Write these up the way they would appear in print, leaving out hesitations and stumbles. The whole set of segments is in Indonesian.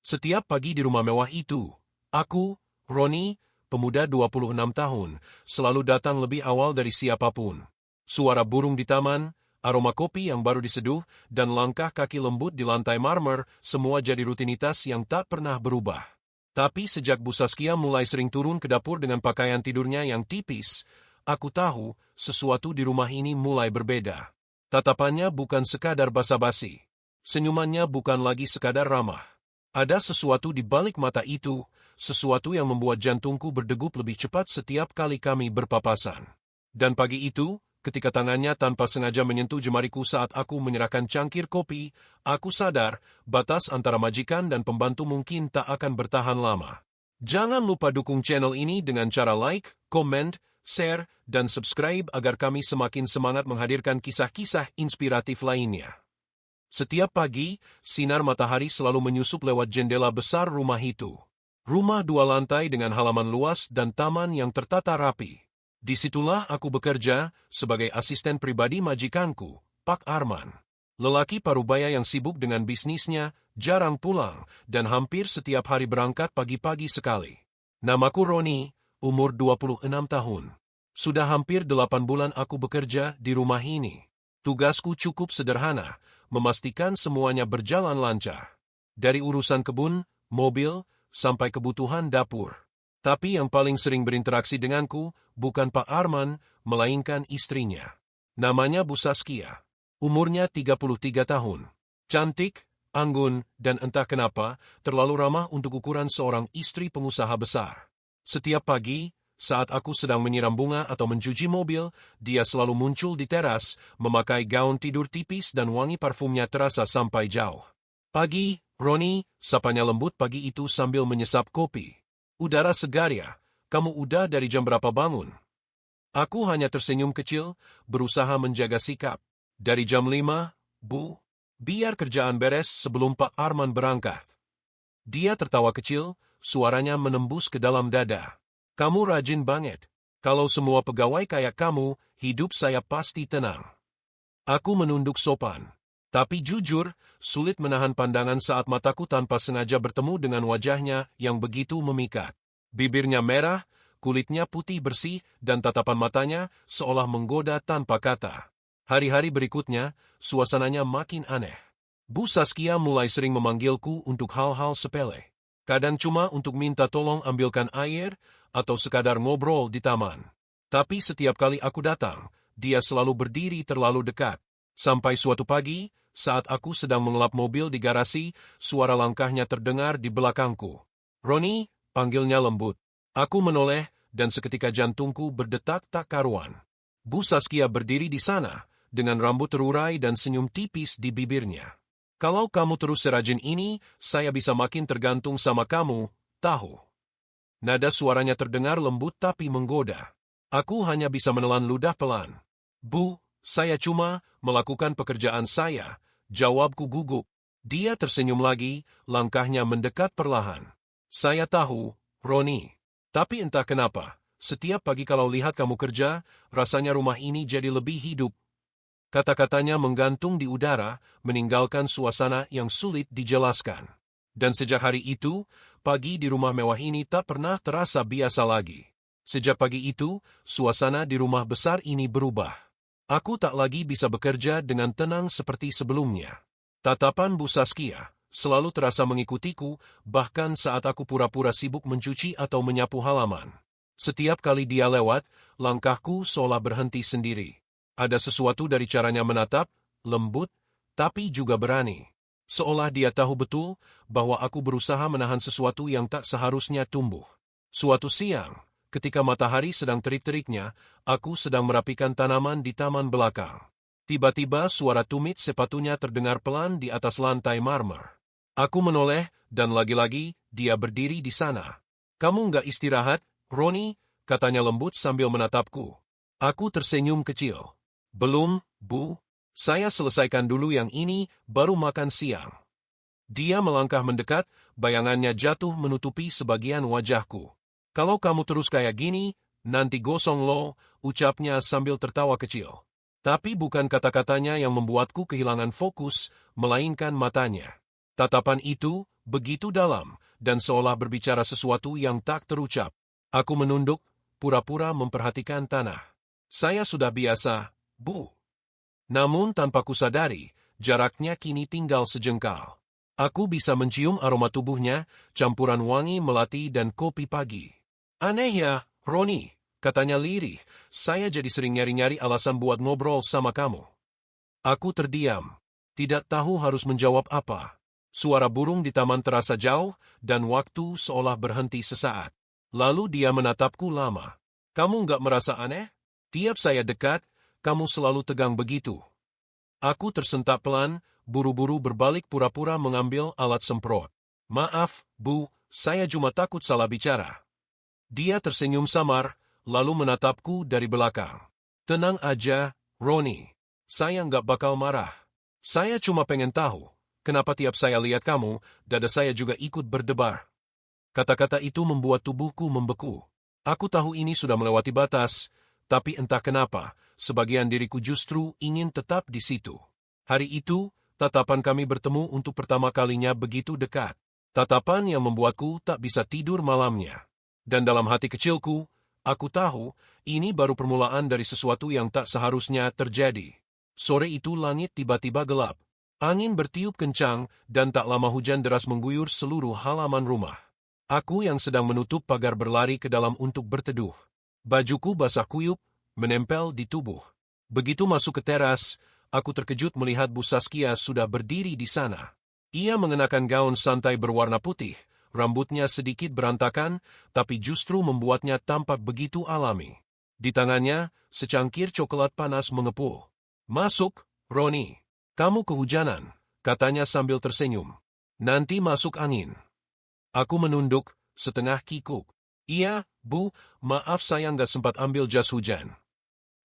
Setiap pagi di rumah mewah itu, aku, Ronnie, pemuda 26 tahun, selalu datang lebih awal dari siapapun. Suara burung di taman, aroma kopi yang baru diseduh, dan langkah kaki lembut di lantai marmer, semua jadi rutinitas yang tak pernah berubah. Tapi sejak Bu Saskia mulai sering turun ke dapur dengan pakaian tidurnya yang tipis, aku tahu sesuatu di rumah ini mulai berbeda. Tatapannya bukan sekadar basa-basi. Senyumannya bukan lagi sekadar ramah. Ada sesuatu di balik mata itu, sesuatu yang membuat jantungku berdegup lebih cepat setiap kali kami berpapasan. Dan pagi itu, ketika tangannya tanpa sengaja menyentuh jemariku saat aku menyerahkan cangkir kopi, aku sadar batas antara majikan dan pembantu mungkin tak akan bertahan lama. Jangan lupa dukung channel ini dengan cara like, komen, share, dan subscribe agar kami semakin semangat menghadirkan kisah-kisah inspiratif lainnya. Setiap pagi, sinar matahari selalu menyusup lewat jendela besar rumah itu. Rumah 2 lantai dengan halaman luas dan taman yang tertata rapi. Disitulah aku bekerja sebagai asisten pribadi majikanku, Pak Arman. Lelaki parubaya yang sibuk dengan bisnisnya, jarang pulang, dan hampir setiap hari berangkat pagi-pagi sekali. Namaku Ronnie, umur 26 tahun. Sudah hampir 8 bulan aku bekerja di rumah ini. Tugasku cukup sederhana, memastikan semuanya berjalan lancar. Dari urusan kebun, mobil, sampai kebutuhan dapur. Tapi yang paling sering berinteraksi denganku, bukan Pak Arman, melainkan istrinya. Namanya Bu Saskia. Umurnya 33 tahun. Cantik, anggun, dan entah kenapa, terlalu ramah untuk ukuran seorang istri pengusaha besar. Setiap pagi, saat aku sedang menyiram bunga atau mencuci mobil, dia selalu muncul di teras, memakai gaun tidur tipis dan wangi parfumnya terasa sampai jauh. Pagi, Ronnie, sapanya lembut pagi itu sambil menyesap kopi. Udara segar ya, kamu udah dari jam berapa bangun? Aku hanya tersenyum kecil, berusaha menjaga sikap. Dari jam 5, Bu, biar kerjaan beres sebelum Pak Arman berangkat. Dia tertawa kecil, suaranya menembus ke dalam dada. Kamu rajin banget. Kalau semua pegawai kayak kamu, hidup saya pasti tenang. Aku menunduk sopan. Tapi jujur, sulit menahan pandangan saat mataku tanpa sengaja bertemu dengan wajahnya yang begitu memikat. Bibirnya merah, kulitnya putih bersih, dan tatapan matanya seolah menggoda tanpa kata. Hari-hari berikutnya, suasananya makin aneh. Bu Saskia mulai sering memanggilku untuk hal-hal sepele. Kadang cuma untuk minta tolong ambilkan air, atau sekadar ngobrol di taman. Tapi setiap kali aku datang, dia selalu berdiri terlalu dekat. Sampai suatu pagi, saat aku sedang mengelap mobil di garasi, suara langkahnya terdengar di belakangku. Ronnie, panggilnya lembut. Aku menoleh, dan seketika jantungku berdetak tak karuan. Bu Saskia berdiri di sana, dengan rambut terurai dan senyum tipis di bibirnya. Kalau kamu terus serajin ini, saya bisa makin tergantung sama kamu, tahu. Nada suaranya terdengar lembut tapi menggoda. Aku hanya bisa menelan ludah pelan. Bu, saya cuma melakukan pekerjaan saya, jawabku gugup. Dia tersenyum lagi, langkahnya mendekat perlahan. Saya tahu, Ronnie. Tapi entah kenapa, setiap pagi kalau lihat kamu kerja, rasanya rumah ini jadi lebih hidup. Kata-katanya menggantung di udara, meninggalkan suasana yang sulit dijelaskan. Dan sejak hari itu, pagi di rumah mewah ini tak pernah terasa biasa lagi. Sejak pagi itu, suasana di rumah besar ini berubah. Aku tak lagi bisa bekerja dengan tenang seperti sebelumnya. Tatapan Bu Saskia selalu terasa mengikutiku, bahkan saat aku pura-pura sibuk mencuci atau menyapu halaman. Setiap kali dia lewat, langkahku seolah berhenti sendiri. Ada sesuatu dari caranya menatap, lembut, tapi juga berani. Seolah dia tahu betul bahwa aku berusaha menahan sesuatu yang tak seharusnya tumbuh. Suatu siang, ketika matahari sedang terik-teriknya, aku sedang merapikan tanaman di taman belakang. Tiba-tiba suara tumit sepatunya terdengar pelan di atas lantai marmer. Aku menoleh, dan lagi-lagi dia berdiri di sana. Kamu nggak istirahat, Ronnie? Katanya lembut sambil menatapku. Aku tersenyum kecil. Belum, Bu. Saya selesaikan dulu yang ini, baru makan siang. Dia melangkah mendekat, bayangannya jatuh menutupi sebagian wajahku. Kalau kamu terus kayak gini, nanti gosong lo, ucapnya sambil tertawa kecil. Tapi bukan kata-katanya yang membuatku kehilangan fokus, melainkan matanya. Tatapan itu, begitu dalam, dan seolah berbicara sesuatu yang tak terucap. Aku menunduk, pura-pura memperhatikan tanah. Saya sudah biasa, Bu. Namun tanpa kusadari, jaraknya kini tinggal sejengkal. Aku bisa mencium aroma tubuhnya, campuran wangi melati dan kopi pagi. Aneh ya, Roni, katanya lirih, saya jadi sering nyari-nyari alasan buat ngobrol sama kamu. Aku terdiam, tidak tahu harus menjawab apa. Suara burung di taman terasa jauh, dan waktu seolah berhenti sesaat. Lalu dia menatapku lama. Kamu nggak merasa aneh? Tiap saya dekat, kamu selalu tegang begitu. Aku tersentak pelan, buru-buru berbalik pura-pura mengambil alat semprot. Maaf, Bu, saya cuma takut salah bicara. Dia tersenyum samar, lalu menatapku dari belakang. Tenang aja, Roni. Saya nggak bakal marah. Saya cuma pengen tahu, kenapa tiap saya lihat kamu, dada saya juga ikut berdebar. Kata-kata itu membuat tubuhku membeku. Aku tahu ini sudah melewati batas, tapi entah kenapa, sebagian diriku justru ingin tetap di situ. Hari itu, tatapan kami bertemu untuk pertama kalinya begitu dekat. Tatapan yang membuatku tak bisa tidur malamnya. Dan dalam hati kecilku, aku tahu, ini baru permulaan dari sesuatu yang tak seharusnya terjadi. Sore itu langit tiba-tiba gelap. Angin bertiup kencang, dan tak lama hujan deras mengguyur seluruh halaman rumah. Aku yang sedang menutup pagar berlari ke dalam untuk berteduh. Bajuku basah kuyup, menempel di tubuh. Begitu masuk ke teras, aku terkejut melihat Bu Saskia sudah berdiri di sana. Ia mengenakan gaun santai berwarna putih, rambutnya sedikit berantakan, tapi justru membuatnya tampak begitu alami. Di tangannya, secangkir coklat panas mengepul. Masuk, Roni. Kamu kehujanan, katanya sambil tersenyum. Nanti masuk angin. Aku menunduk, setengah kikuk. Iya, Bu, maaf saya nggak sempat ambil jas hujan.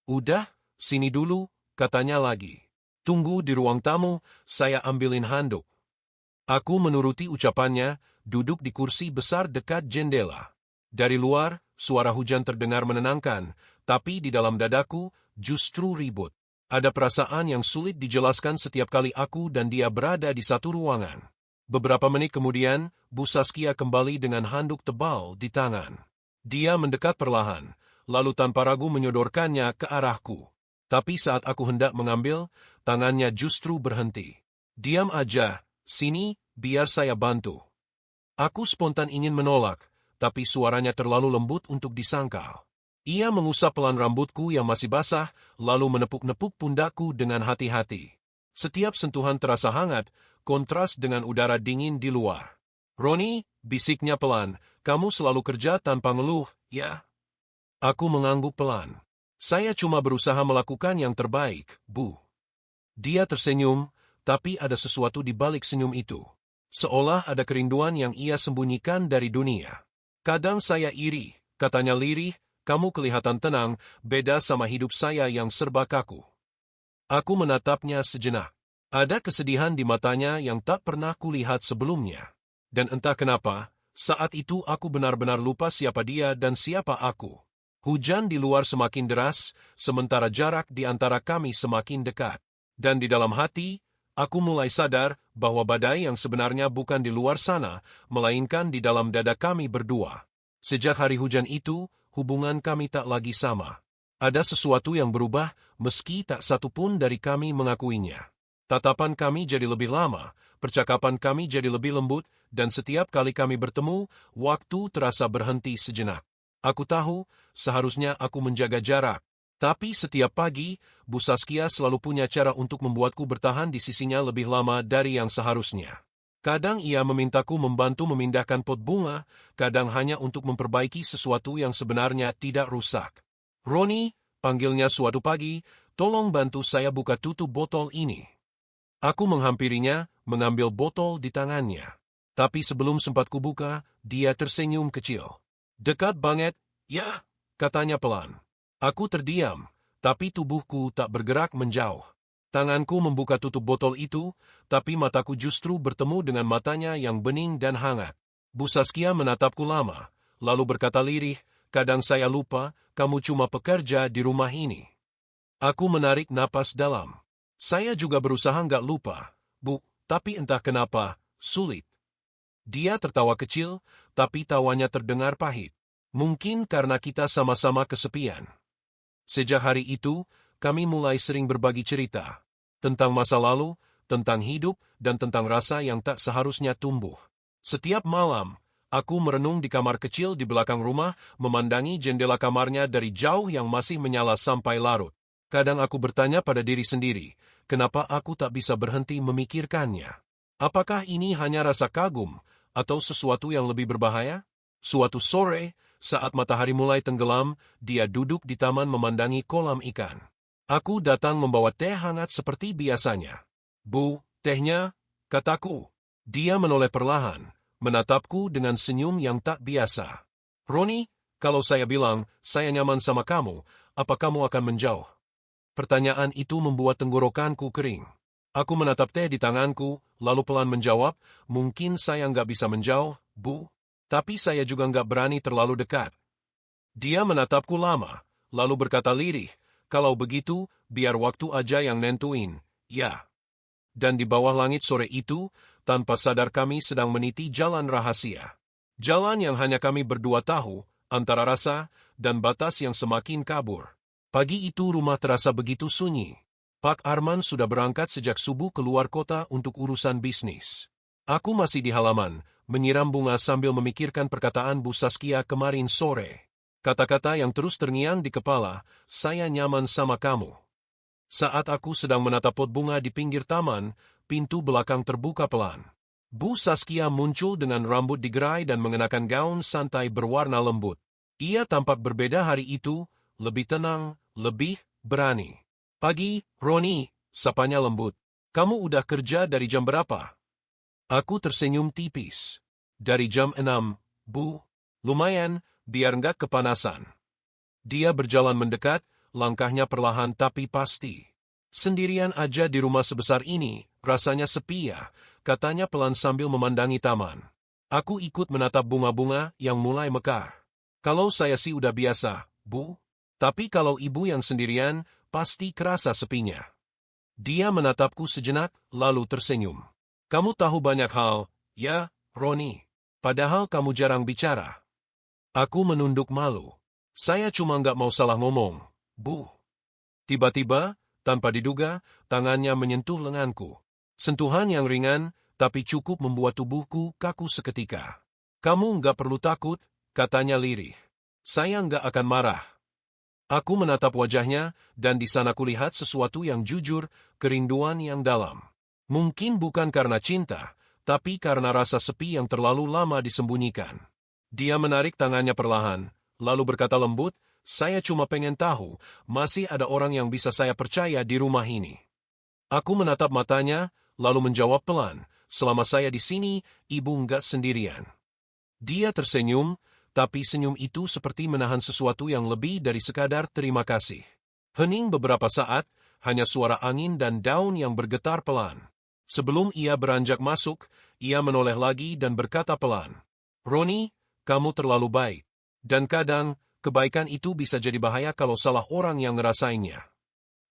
Udah, sini dulu, katanya lagi. Tunggu di ruang tamu, saya ambilin handuk. Aku menuruti ucapannya, duduk di kursi besar dekat jendela. Dari luar, suara hujan terdengar menenangkan, tapi di dalam dadaku, justru ribut. Ada perasaan yang sulit dijelaskan setiap kali aku dan dia berada di satu ruangan. Beberapa menit kemudian, Bu Saskia kembali dengan handuk tebal di tangan. Dia mendekat perlahan, lalu tanpa ragu menyodorkannya ke arahku. Tapi saat aku hendak mengambil, tangannya justru berhenti. Diam aja, sini, biar saya bantu. Aku spontan ingin menolak, tapi suaranya terlalu lembut untuk disangkal. Ia mengusap pelan rambutku yang masih basah, lalu menepuk-nepuk pundakku dengan hati-hati. Setiap sentuhan terasa hangat, kontras dengan udara dingin di luar. Roni, bisiknya pelan, kamu selalu kerja tanpa ngeluh, ya? Aku mengangguk pelan. Saya cuma berusaha melakukan yang terbaik, Bu. Dia tersenyum, tapi ada sesuatu di balik senyum itu. Seolah ada kerinduan yang ia sembunyikan dari dunia. Kadang saya iri, katanya lirih, kamu kelihatan tenang, beda sama hidup saya yang serba kaku. Aku menatapnya sejenak. Ada kesedihan di matanya yang tak pernah kulihat sebelumnya. Dan entah kenapa, saat itu aku benar-benar lupa siapa dia dan siapa aku. Hujan di luar semakin deras, sementara jarak di antara kami semakin dekat. Dan di dalam hati, aku mulai sadar bahwa badai yang sebenarnya bukan di luar sana, melainkan di dalam dada kami berdua. Sejak hari hujan itu, hubungan kami tak lagi sama. Ada sesuatu yang berubah, meski tak satu pun dari kami mengakuinya. Tatapan kami jadi lebih lama, percakapan kami jadi lebih lembut, dan setiap kali kami bertemu, waktu terasa berhenti sejenak. Aku tahu, seharusnya aku menjaga jarak. Tapi setiap pagi, Bu Saskia selalu punya cara untuk membuatku bertahan di sisinya lebih lama dari yang seharusnya. Kadang ia memintaku membantu memindahkan pot bunga, kadang hanya untuk memperbaiki sesuatu yang sebenarnya tidak rusak. Roni, panggilnya suatu pagi, tolong bantu saya buka tutup botol ini. Aku menghampirinya, mengambil botol di tangannya. Tapi sebelum sempat kubuka, dia tersenyum kecil. Dekat banget, ya, katanya pelan. Aku terdiam, tapi tubuhku tak bergerak menjauh. Tanganku membuka tutup botol itu, tapi mataku justru bertemu dengan matanya yang bening dan hangat. Bu Saskia menatapku lama, lalu berkata lirih, kadang saya lupa, kamu cuma pekerja di rumah ini. Aku menarik napas dalam. Saya juga berusaha nggak lupa, Bu, tapi entah kenapa, sulit. Dia tertawa kecil, tapi tawanya terdengar pahit. Mungkin karena kita sama-sama kesepian. Sejak hari itu, kami mulai sering berbagi cerita. Tentang masa lalu, tentang hidup, dan tentang rasa yang tak seharusnya tumbuh. Setiap malam, aku merenung di kamar kecil di belakang rumah, memandangi jendela kamarnya dari jauh yang masih menyala sampai larut. Kadang aku bertanya pada diri sendiri, kenapa aku tak bisa berhenti memikirkannya? Apakah ini hanya rasa kagum, atau sesuatu yang lebih berbahaya? Suatu sore, saat matahari mulai tenggelam, dia duduk di taman memandangi kolam ikan. Aku datang membawa teh hangat seperti biasanya. Bu, tehnya, kataku. Dia menoleh perlahan, menatapku dengan senyum yang tak biasa. Roni, kalau saya bilang, saya nyaman sama kamu, apa kamu akan menjauh? Pertanyaan itu membuat tenggorokanku kering. Aku menatap teh di tanganku, lalu pelan menjawab, mungkin saya nggak bisa menjauh, Bu. Tapi saya juga nggak berani terlalu dekat. Dia menatapku lama, lalu berkata lirih, kalau begitu, biar waktu aja yang nentuin, ya. Dan di bawah langit sore itu, tanpa sadar kami sedang meniti jalan rahasia. Jalan yang hanya kami berdua tahu, antara rasa dan batas yang semakin kabur. Pagi itu rumah terasa begitu sunyi. Pak Arman sudah berangkat sejak subuh keluar kota untuk urusan bisnis. Aku masih di halaman, menyiram bunga sambil memikirkan perkataan Bu Saskia kemarin sore. Kata-kata yang terus terngiang di kepala, saya nyaman sama kamu. Saat aku sedang menatap pot bunga di pinggir taman, pintu belakang terbuka pelan. Bu Saskia muncul dengan rambut digerai dan mengenakan gaun santai berwarna lembut. Ia tampak berbeda hari itu, lebih tenang, lebih berani. Pagi, Roni, sapanya lembut. Kamu udah kerja dari jam berapa? Aku tersenyum tipis. Dari jam 6, Bu. Lumayan, biar nggak kepanasan. Dia berjalan mendekat, langkahnya perlahan tapi pasti. Sendirian aja di rumah sebesar ini, rasanya sepi ya, katanya pelan sambil memandangi taman. Aku ikut menatap bunga-bunga yang mulai mekar. Kalau saya sih udah biasa, Bu. Tapi kalau ibu yang sendirian, pasti kerasa sepinya. Dia menatapku sejenak, lalu tersenyum. Kamu tahu banyak hal, ya, Roni. Padahal kamu jarang bicara. Aku menunduk malu. Saya cuma nggak mau salah ngomong, Bu. Tiba-tiba, tanpa diduga, tangannya menyentuh lenganku. Sentuhan yang ringan, tapi cukup membuat tubuhku kaku seketika. Kamu nggak perlu takut, katanya lirih. Saya nggak akan marah. Aku menatap wajahnya, dan di sana kulihat sesuatu yang jujur, kerinduan yang dalam. Mungkin bukan karena cinta, tapi karena rasa sepi yang terlalu lama disembunyikan. Dia menarik tangannya perlahan, lalu berkata lembut, saya cuma pengen tahu, masih ada orang yang bisa saya percaya di rumah ini. Aku menatap matanya, lalu menjawab pelan, selama saya di sini, ibu nggak sendirian. Dia tersenyum, tapi senyum itu seperti menahan sesuatu yang lebih dari sekadar terima kasih. Hening beberapa saat, hanya suara angin dan daun yang bergetar pelan. Sebelum ia beranjak masuk, ia menoleh lagi dan berkata pelan, Roni, kamu terlalu baik. Dan kadang, kebaikan itu bisa jadi bahaya kalau salah orang yang ngerasainnya.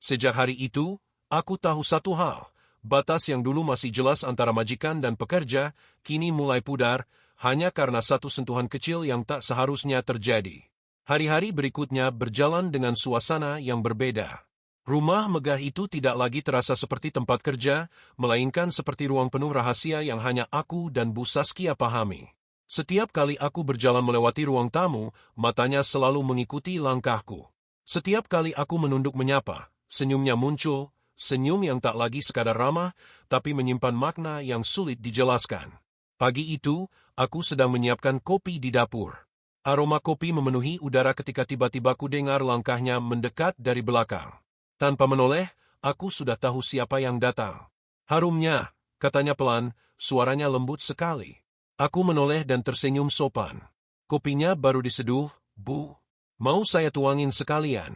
Sejak hari itu, aku tahu satu hal, batas yang dulu masih jelas antara majikan dan pekerja, kini mulai pudar, hanya karena satu sentuhan kecil yang tak seharusnya terjadi. Hari-hari berikutnya berjalan dengan suasana yang berbeda. Rumah megah itu tidak lagi terasa seperti tempat kerja, melainkan seperti ruang penuh rahasia yang hanya aku dan Bu Saskia pahami. Setiap kali aku berjalan melewati ruang tamu, matanya selalu mengikuti langkahku. Setiap kali aku menunduk menyapa, senyumnya muncul, senyum yang tak lagi sekadar ramah, tapi menyimpan makna yang sulit dijelaskan. Pagi itu, aku sedang menyiapkan kopi di dapur. Aroma kopi memenuhi udara ketika tiba-tiba ku dengar langkahnya mendekat dari belakang. Tanpa menoleh, aku sudah tahu siapa yang datang. Harumnya, katanya pelan, suaranya lembut sekali. Aku menoleh dan tersenyum sopan. Kopinya baru diseduh, Bu. Mau saya tuangin sekalian?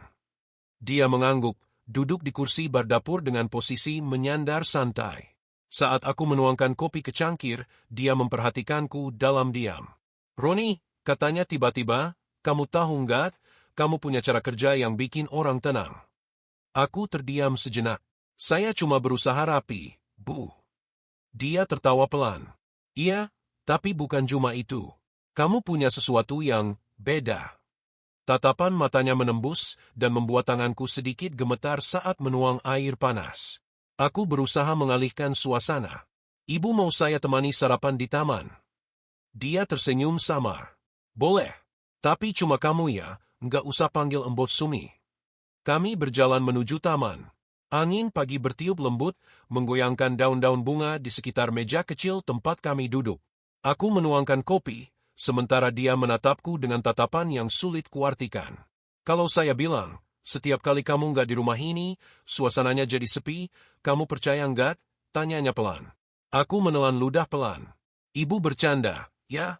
Dia mengangguk, duduk di kursi bar dapur dengan posisi menyandar santai. Saat aku menuangkan kopi ke cangkir, dia memperhatikanku dalam diam. Roni, katanya tiba-tiba, kamu tahu nggak, kamu punya cara kerja yang bikin orang tenang. Aku terdiam sejenak. Saya cuma berusaha rapi, Bu. Dia tertawa pelan. Iya, Tapi bukan cuma itu. Kamu punya sesuatu yang beda. Tatapan matanya menembus dan membuat tanganku sedikit gemetar saat menuang air panas. Aku berusaha mengalihkan suasana. Ibu mau saya temani sarapan di taman. Dia tersenyum samar. Boleh. Tapi cuma kamu ya, nggak usah panggil Embot Sumi. Kami berjalan menuju taman. Angin pagi bertiup lembut, menggoyangkan daun-daun bunga di sekitar meja kecil tempat kami duduk. Aku menuangkan kopi, sementara dia menatapku dengan tatapan yang sulit kuartikan. Kalau saya bilang, setiap kali kamu nggak di rumah ini, suasananya jadi sepi, kamu percaya nggak? Tanyanya pelan. Aku menelan ludah pelan. Ibu bercanda, ya?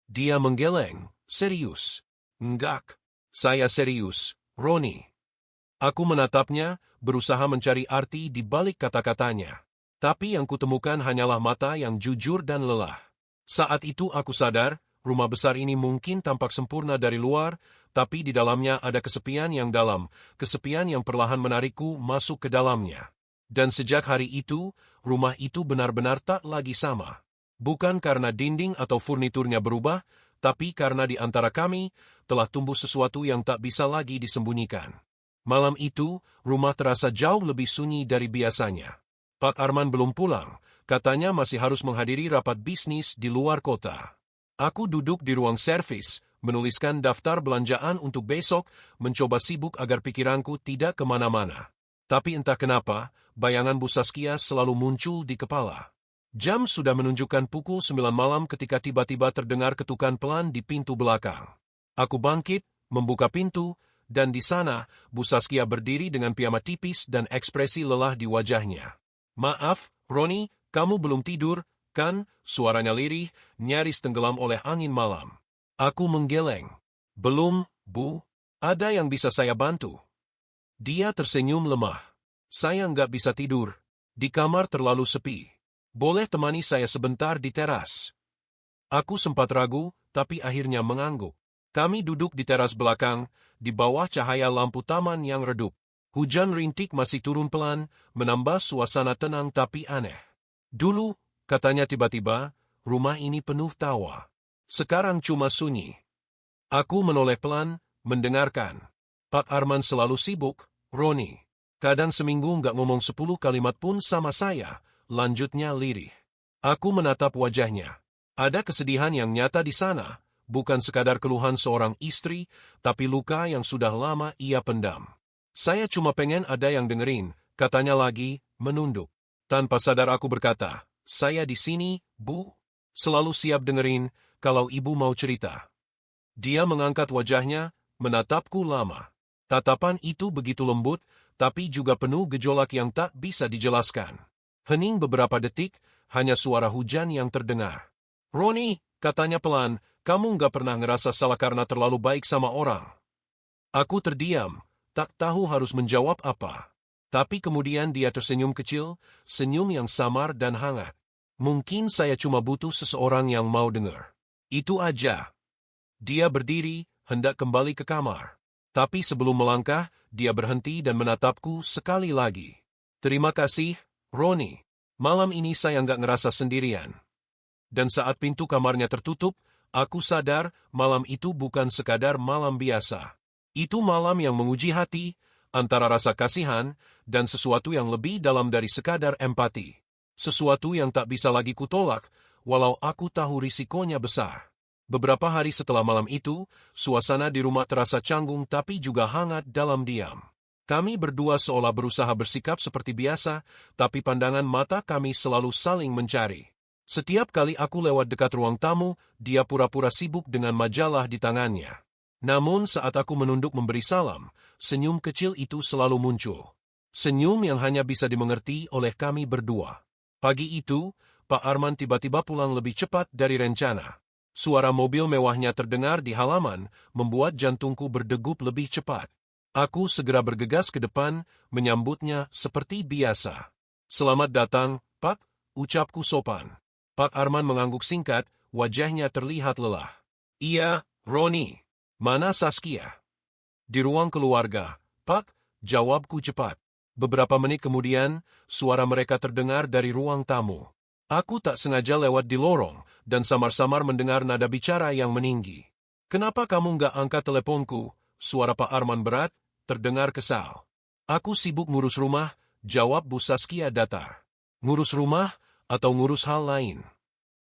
Dia menggeleng, serius. Enggak, saya serius, Roni. Aku menatapnya, berusaha mencari arti di balik kata-katanya. Tapi yang kutemukan hanyalah mata yang jujur dan lelah. Saat itu aku sadar, rumah besar ini mungkin tampak sempurna dari luar, tapi di dalamnya ada kesepian yang dalam, kesepian yang perlahan menarikku masuk ke dalamnya. Dan sejak hari itu, rumah itu benar-benar tak lagi sama. Bukan karena dinding atau furniturnya berubah, tapi karena di antara kami telah tumbuh sesuatu yang tak bisa lagi disembunyikan. Malam itu, rumah terasa jauh lebih sunyi dari biasanya. Pak Arman belum pulang, katanya masih harus menghadiri rapat bisnis di luar kota. Aku duduk di ruang servis, menuliskan daftar belanjaan untuk besok, mencoba sibuk agar pikiranku tidak kemana-mana. Tapi entah kenapa, bayangan Bu Saskia selalu muncul di kepala. Jam sudah menunjukkan pukul 9 malam ketika tiba-tiba terdengar ketukan pelan di pintu belakang. Aku bangkit, membuka pintu, dan di sana, Bu Saskia berdiri dengan piyama tipis dan ekspresi lelah di wajahnya. Maaf, Roni, kamu belum tidur, kan? Suaranya lirih, nyaris tenggelam oleh angin malam. Aku menggeleng. Belum, Bu. Ada yang bisa saya bantu? Dia tersenyum lemah. Saya nggak bisa tidur. Di kamar terlalu sepi. Boleh temani saya sebentar di teras? Aku sempat ragu, tapi akhirnya mengangguk. Kami duduk di teras belakang, di bawah cahaya lampu taman yang redup. Hujan rintik masih turun pelan, menambah suasana tenang tapi aneh. Dulu, katanya tiba-tiba, rumah ini penuh tawa. Sekarang cuma sunyi. Aku menoleh pelan, mendengarkan. Pak Arman selalu sibuk, Roni. Kadang seminggu nggak ngomong 10 kalimat pun sama saya, lanjutnya lirih. Aku menatap wajahnya. Ada kesedihan yang nyata di sana. Bukan sekadar keluhan seorang istri, tapi luka yang sudah lama ia pendam. Saya cuma pengen ada yang dengerin, katanya lagi, menunduk. Tanpa sadar aku berkata, saya di sini, Bu. Selalu siap dengerin, kalau Ibu mau cerita. Dia mengangkat wajahnya, menatapku lama. Tatapan itu begitu lembut, tapi juga penuh gejolak yang tak bisa dijelaskan. Hening beberapa detik, hanya suara hujan yang terdengar. Roni, katanya pelan, kamu nggak pernah ngerasa salah karena terlalu baik sama orang. Aku terdiam, tak tahu harus menjawab apa. Tapi kemudian dia tersenyum kecil, senyum yang samar dan hangat. Mungkin saya cuma butuh seseorang yang mau dengar. Itu aja. Dia berdiri, hendak kembali ke kamar. Tapi sebelum melangkah, dia berhenti dan menatapku sekali lagi. Terima kasih, Roni. Malam ini saya nggak ngerasa sendirian. Dan saat pintu kamarnya tertutup, aku sadar malam itu bukan sekadar malam biasa. Itu malam yang menguji hati, antara rasa kasihan dan sesuatu yang lebih dalam dari sekadar empati. Sesuatu yang tak bisa lagi kutolak, walau aku tahu risikonya besar. Beberapa hari setelah malam itu, suasana di rumah terasa canggung tapi juga hangat dalam diam. Kami berdua seolah berusaha bersikap seperti biasa, tapi pandangan mata kami selalu saling mencari. Setiap kali aku lewat dekat ruang tamu, dia pura-pura sibuk dengan majalah di tangannya. Namun saat aku menunduk memberi salam, senyum kecil itu selalu muncul. Senyum yang hanya bisa dimengerti oleh kami berdua. Pagi itu, Pak Arman tiba-tiba pulang lebih cepat dari rencana. Suara mobil mewahnya terdengar di halaman, membuat jantungku berdegup lebih cepat. Aku segera bergegas ke depan, menyambutnya seperti biasa. Selamat datang, Pak, ucapku sopan. Pak Arman mengangguk singkat, wajahnya terlihat lelah. Iya, Roni. Mana Saskia? Di ruang keluarga, Pak, jawabku cepat. Beberapa menit kemudian, suara mereka terdengar dari ruang tamu. Aku tak sengaja lewat di lorong dan samar-samar mendengar nada bicara yang meninggi. Kenapa kamu nggak angkat teleponku? Suara Pak Arman berat, terdengar kesal. Aku sibuk ngurus rumah, jawab Bu Saskia datar. Ngurus rumah atau ngurus hal lain?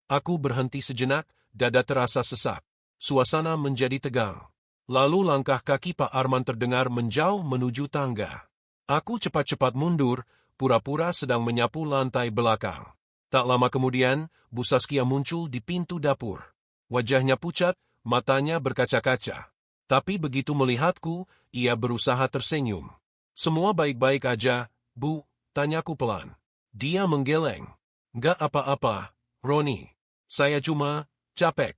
Aku berhenti sejenak, dada terasa sesak. Suasana menjadi tegang. Lalu langkah kaki Pak Arman terdengar menjauh menuju tangga. Aku cepat-cepat mundur, pura-pura sedang menyapu lantai belakang. Tak lama kemudian, Bu Saskia muncul di pintu dapur. Wajahnya pucat, matanya berkaca-kaca. Tapi begitu melihatku, ia berusaha tersenyum. Semua baik-baik aja, Bu, tanyaku pelan. Dia menggeleng. Nggak apa-apa, Roni. Saya cuma capek.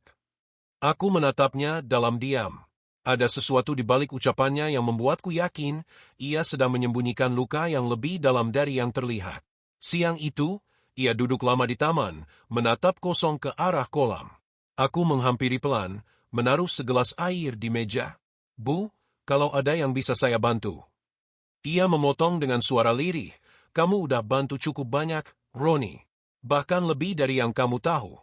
Aku menatapnya dalam diam. Ada sesuatu di balik ucapannya yang membuatku yakin ia sedang menyembunyikan luka yang lebih dalam dari yang terlihat. Siang itu, ia duduk lama di taman, menatap kosong ke arah kolam. Aku menghampiri pelan, menaruh segelas air di meja. Bu, kalau ada yang bisa saya bantu. Ia memotong dengan suara lirih. Kamu udah bantu cukup banyak, Roni. Bahkan lebih dari yang kamu tahu.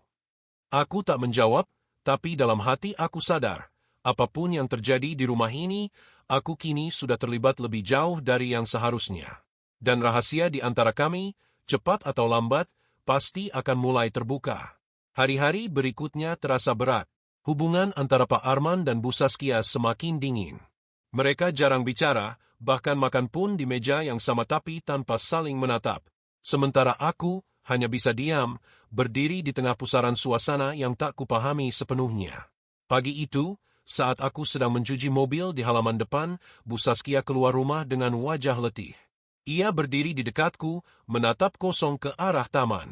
Aku tak menjawab, tapi dalam hati aku sadar. Apapun yang terjadi di rumah ini, aku kini sudah terlibat lebih jauh dari yang seharusnya. Dan rahasia di antara kami, cepat atau lambat, pasti akan mulai terbuka. Hari-hari berikutnya terasa berat. Hubungan antara Pak Arman dan Bu Saskia semakin dingin. Mereka jarang bicara, bahkan makan pun di meja yang sama tapi tanpa saling menatap. Sementara aku hanya bisa diam, berdiri di tengah pusaran suasana yang tak kupahami sepenuhnya. Pagi itu, saat aku sedang mencuci mobil di halaman depan, Bu Saskia keluar rumah dengan wajah letih. Ia berdiri di dekatku, menatap kosong ke arah taman.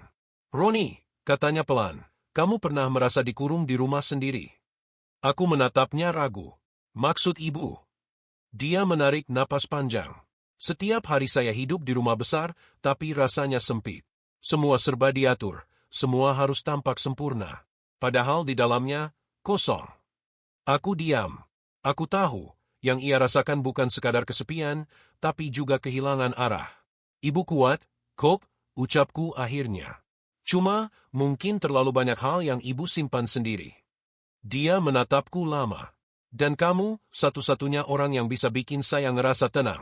Roni, katanya pelan, kamu pernah merasa dikurung di rumah sendiri? Aku menatapnya ragu. Maksud ibu? Dia menarik napas panjang. Setiap hari saya hidup di rumah besar, tapi rasanya sempit. Semua serba diatur, semua harus tampak sempurna. Padahal di dalamnya, kosong. Aku diam. Aku tahu, yang ia rasakan bukan sekadar kesepian, tapi juga kehilangan arah. Ibu kuat, kok, ucapku akhirnya. Cuma, mungkin terlalu banyak hal yang ibu simpan sendiri. Dia menatapku lama. Dan kamu, satu-satunya orang yang bisa bikin saya ngerasa tenang.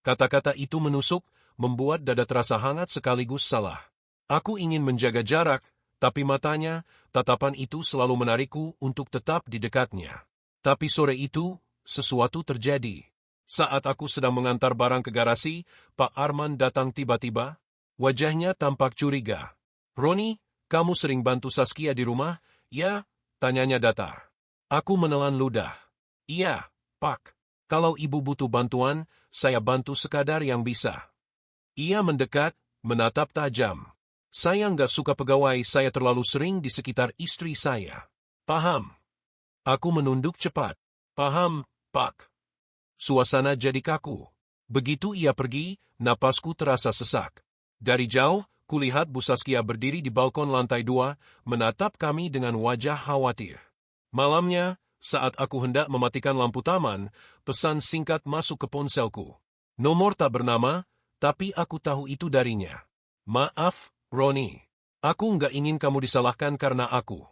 Kata-kata itu menusuk, membuat dada terasa hangat sekaligus salah. Aku ingin menjaga jarak, tapi matanya, tatapan itu selalu menarikku untuk tetap di dekatnya. Tapi sore itu, sesuatu terjadi. Saat aku sedang mengantar barang ke garasi, Pak Arman datang tiba-tiba. Wajahnya tampak curiga. Roni, kamu sering bantu Saskia di rumah, ya? Tanyanya datar. Aku menelan ludah. Iya, Pak. Kalau ibu butuh bantuan, saya bantu sekadar yang bisa. Ia mendekat, menatap tajam. Saya nggak suka pegawai saya terlalu sering di sekitar istri saya. Paham? Aku menunduk cepat. Paham, Pak. Suasana jadi kaku. Begitu ia pergi, napasku terasa sesak. Dari jauh, kulihat Bu Saskia berdiri di balkon lantai 2, menatap kami dengan wajah khawatir. Malamnya, saat aku hendak mematikan lampu taman, pesan singkat masuk ke ponselku. Nomor tak bernama, tapi aku tahu itu darinya. Maaf, Roni. Aku nggak ingin kamu disalahkan karena aku.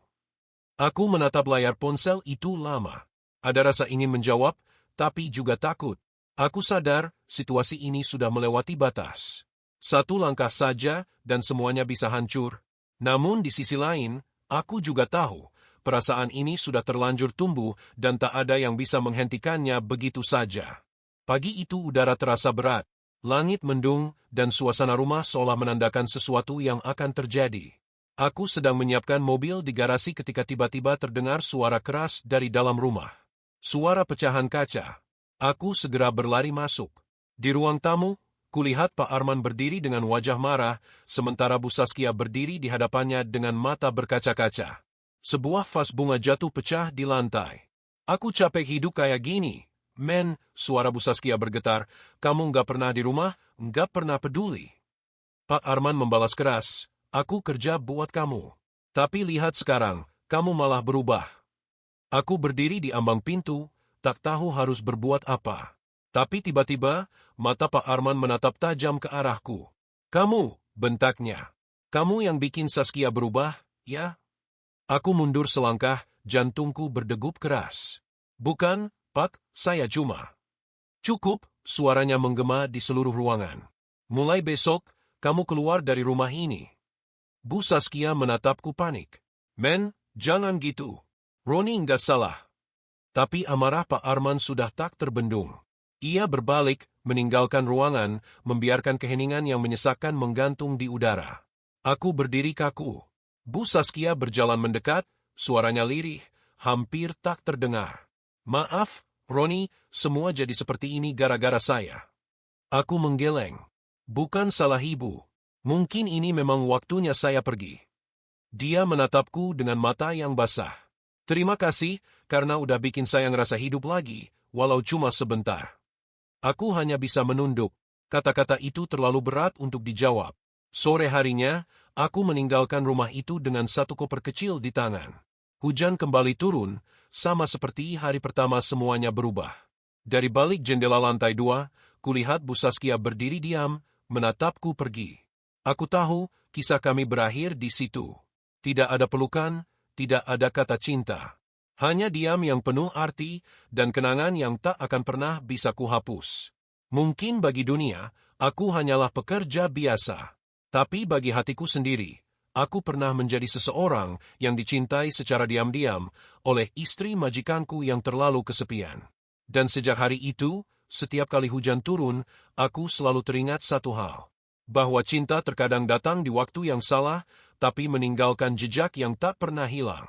Aku menatap layar ponsel itu lama. Ada rasa ingin menjawab, tapi juga takut. Aku sadar, situasi ini sudah melewati batas. Satu langkah saja, dan semuanya bisa hancur. Namun di sisi lain, aku juga tahu, perasaan ini sudah terlanjur tumbuh dan tak ada yang bisa menghentikannya begitu saja. Pagi itu udara terasa berat. Langit mendung, dan suasana rumah seolah menandakan sesuatu yang akan terjadi. Aku sedang menyiapkan mobil di garasi ketika tiba-tiba terdengar suara keras dari dalam rumah. Suara pecahan kaca. Aku segera berlari masuk. Di ruang tamu, kulihat Pak Arman berdiri dengan wajah marah, sementara Bu Saskia berdiri di hadapannya dengan mata berkaca-kaca. Sebuah vas bunga jatuh pecah di lantai. Aku capek hidup kayak gini. Men, suara Bu Saskia bergetar, kamu nggak pernah di rumah, nggak pernah peduli. Pak Arman membalas keras, aku kerja buat kamu. Tapi lihat sekarang, kamu malah berubah. Aku berdiri di ambang pintu, tak tahu harus berbuat apa. Tapi tiba-tiba, mata Pak Arman menatap tajam ke arahku. Kamu, bentaknya. Kamu yang bikin Saskia berubah, ya? Aku mundur selangkah, jantungku berdegup keras. Bukan, Pak, saya cuma. Cukup, suaranya menggema di seluruh ruangan. Mulai besok, kamu keluar dari rumah ini. Bu Saskia menatapku panik. Men, jangan gitu. Roni nggak salah. Tapi amarah Pak Arman sudah tak terbendung. Ia berbalik, meninggalkan ruangan, membiarkan keheningan yang menyesakkan menggantung di udara. Aku berdiri kaku. Bu Saskia berjalan mendekat, suaranya lirih, hampir tak terdengar. Maaf, Roni, semua jadi seperti ini gara-gara saya. Aku menggeleng. Bukan salah ibu. Mungkin ini memang waktunya saya pergi. Dia menatapku dengan mata yang basah. Terima kasih, karena udah bikin saya ngerasa hidup lagi, walau cuma sebentar. Aku hanya bisa menunduk. Kata-kata itu terlalu berat untuk dijawab. Sore harinya, aku meninggalkan rumah itu dengan satu koper kecil di tangan. Hujan kembali turun, sama seperti hari pertama semuanya berubah. Dari balik jendela lantai 2, kulihat Bu Saskia berdiri diam, menatapku pergi. Aku tahu, kisah kami berakhir di situ. Tidak ada pelukan, tidak ada kata cinta. Hanya diam yang penuh arti, dan kenangan yang tak akan pernah bisa kuhapus. Mungkin bagi dunia, aku hanyalah pekerja biasa. Tapi bagi hatiku sendiri, aku pernah menjadi seseorang yang dicintai secara diam-diam oleh istri majikanku yang terlalu kesepian. Dan sejak hari itu, setiap kali hujan turun, aku selalu teringat satu hal. Bahwa cinta terkadang datang di waktu yang salah, tapi meninggalkan jejak yang tak pernah hilang.